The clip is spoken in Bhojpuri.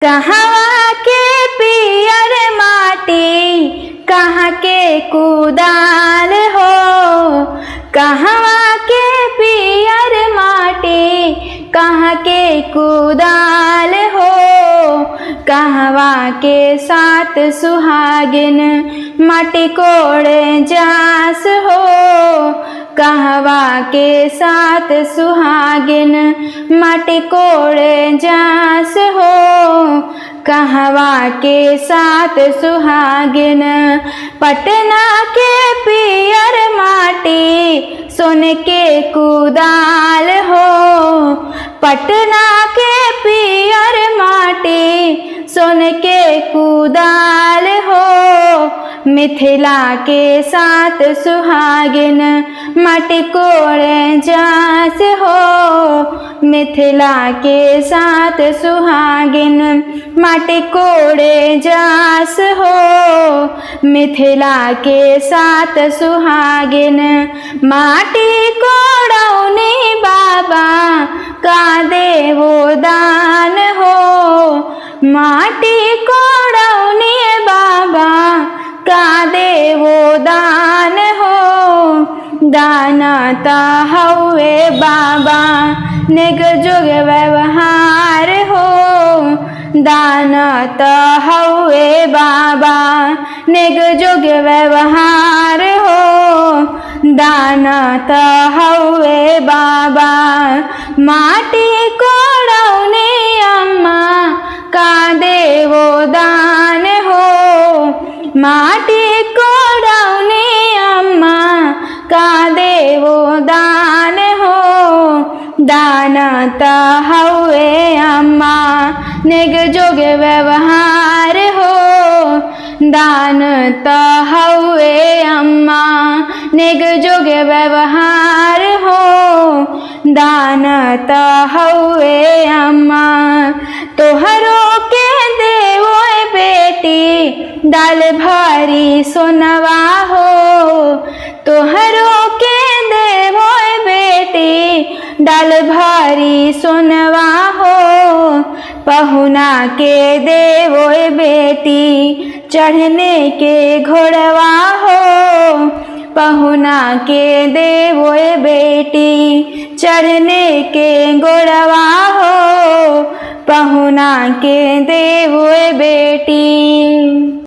कहवा के पियर माटी कहाँ के कुदाल हो। कहवा के पियर माटी कहाँ के कुदाल हो। कहवा के सात सुहागिन माटी कोड़े जास हो। कहवा के सात सुहागिन माटी कोड़े जास हो। कहवा के सात सुहागिन पटना के पियर माटी सोने के कुदाल हो। पटना के पियर माटी सोने के कुदाल हो। मिथिला के सात सुहागिन माटी कोड़े जास हो। मिथिला के सात सुहागिन माटी कोड़े जास हो। मिथिला के सात सुहागिन माटी कोड़ौनी बाबा का देवो दान हो। माटी कोड़ौनी बाबा का देवो दान हो। दाना ता हवे बाबा नेग जुग व्यवहार हो। दाना ता हवे बाबा नेग जुग व्यवहार हो। दाना ता हवे बाबा माटी कोड़ौनी अम्मा का देवो दान हो। माटी कोड़ौनी अम्मा का देवो दान हो। दाना ता हवे अम्मा नेग जोग व्यवहार हो। दान ता हवे अम्मा नेग जोग व्यवहार हो। दान ता हवे अम्मा तोहरो के देवो बेटी दाल भारी सोनवा हो। तोहरो के देवो बेटी दाल भारी सोनवा हो। पहुना के देवो बेटी चढ़ने के घोड़वा हो। पहुना के देवो बेटी चढ़ने के घोड़वा हो। पहुना के देवो बेटी।